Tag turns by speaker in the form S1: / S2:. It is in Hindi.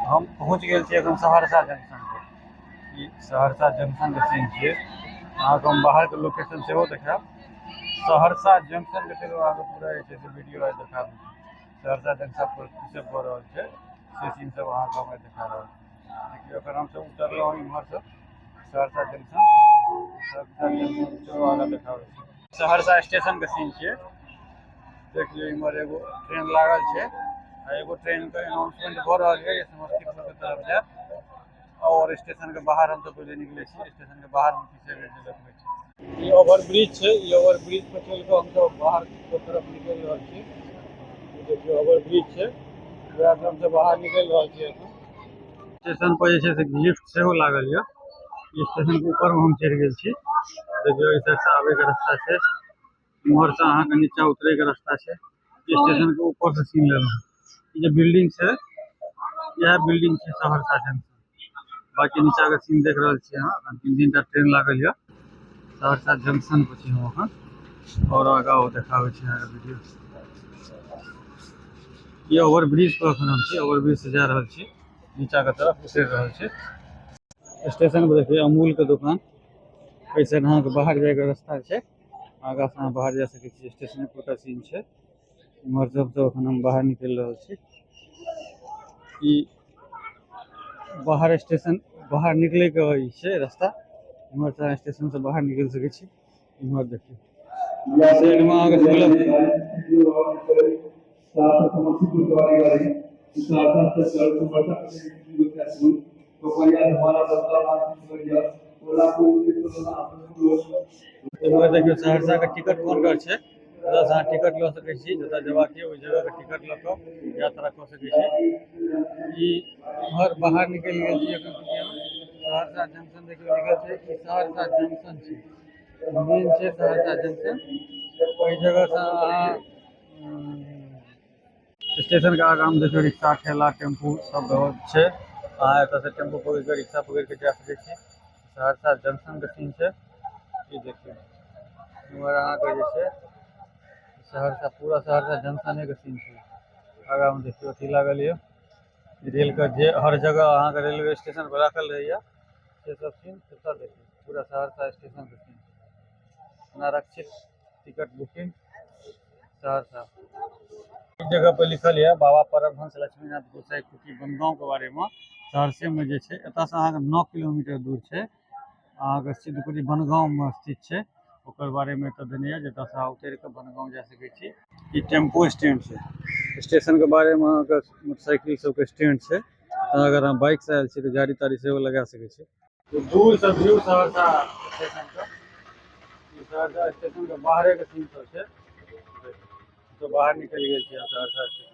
S1: हम पहुँच गए छी एखन सहरसा जंक्शन पर। ई सहरसा जंक्शन के सीन छियै। अहाँके हम बाहर के लोकेशन सेहो देखाएब। सहरसा जंक्शन के चलू अहाँके पूरा जे छै से वीडियो आइ देखाएब। सहरसा जंक्शन पर की सब भऽ रहल छै से सीन सब अहाँके हम देखा रहल छी। देखियौ अगर हमसब उतरलहुँ इम्हर से सहरसा जंक्शन, सहरसा जंक्शन चलू अहाँके देखाबै छी। सहरसा स्टेशन के सीन छियै। देखिए इमहर एगो ट्रेन लागल छै आ एगो ट्रेन के अनाउंसमेंट भऽ रहल है समस्तीपुर के तरफ जायत। और स्टेशन के बाहर हम सब पहले निकले छी। स्टेशन के बाहर में पीछे देखबै छी ई ओवर ब्रिज छै। ई ओवर ब्रिज पर चल के हम सब बाहर के तरफ निकल रहल छी। देखिए ओवर ब्रिज छै, वएह से हम सब बाहर निकल रहल छी एखन। स्टेशन पर जे छै से लिफ्ट सेहो लागल यऽ। स्टेशन के ऊपर में हम चढ़ि गेल छी। देखियो इस साइड से आबे के रास्ता छै, इम्हर से अहाँ के नीचा उतरे के रास्ता छै। स्टेशन के ऊपर से सीन लेलहुँ। ये जो बिल्डिंग छै यह बिल्डिंग छै सहरसा जंक्शन। बाकी नीचा के सीन देख रहल छी अहाँ। 3 टा ट्रेन लागल यऽ। सहरसा जंक्शन पर छी हम अखन और आगा ओ देखाबै छी अहाँके वीडियो। ये ओवर ब्रिज पर अखन हम छी, ओवर ब्रिज से जा रहल छी नीचा के तरफ उतरि रहल छी। स्टेशन पर देखिए अमूल के दुकान। एहि साइड अहाँके बाहर जाए के रास्ता छै, आगा से अहाँ बाहर जा सकै छी। स्टेशन पर का सीन छै। इम्हर सब तो अखन हम बाहर निकल रहल छी। ई बाहर स्टेशन बाहर निकले के ई छै रास्ता। इम्हर से स्टेशन से बाहर निकल सकै छी। इम्हर देखिए साइड में आगे खुलल देखियो सहरसा के टिकट काउंटर छै। ओतऽ से अहाँ टिकट लऽ सकै छी। जतऽ जेबाक यऽ ओहि जगह के टिकट लऽ कऽ यात्रा कऽ सकै छी। ई इम्हर बाहर निकलि गेल छी एखन सहरसा जंक्शन देखियो लिखल छै ई सहरसा जंक्शन छै। मेन छै सहरसा जंक्शन। ओहि जगह से अहाँ स्टेशन के आगा में देखियो रिक्शा ठेला टेम्पू सब बहुत छै। अहाँ एतऽ से टेम्पू पकड़ि के रिक्शा पकड़ि के जा सकै छी। सहरसा जंक्शन के सीन छै ई देखियो। इम्हर अहाँके जे छै सहरसा पूरा सहरसा जंक्शने के सीन छै। आगा में देखियो अथी लागल यऽ रेल के जे हर जगह अहाँके रेलवे स्टेशन पर राखल रहैया से सब सीन एतऽ देखियो पूरा सहरसा स्टेशन के सीन। अनारक्षित टिकट बुकिंग सहरसा। इस जगह पर लिखल है बाबा परमहंस लक्ष्मीनाथ गोसाई कुटी बनगांव के बारे में। सहरसे में जे छै एतऽ से अहाँके 9 किलोमीटर दूर छै। अहाँके सिद्धकुटी बनगांव में स्थित छै। ओकर बारे में एतऽ देने यऽ जतऽ से अहाँ उतरि कऽ बनगांव जा सकै छी। ई टेम्पू स्टैंड छै। स्टेशन के बारे में अहाँके मोटरसाइकिल सबके स्टैंड छै। अगर अहाँ बाइक से आयल छी तऽ गाड़ी ताड़ी सेहो लगा सकै छी। दूर से व्यू सहरसा स्टेशन के। सहरसा स्टेशन के बाहरे के सीन सब छै। तो बाहर निकल गेल छी सहरसा स्टेशन।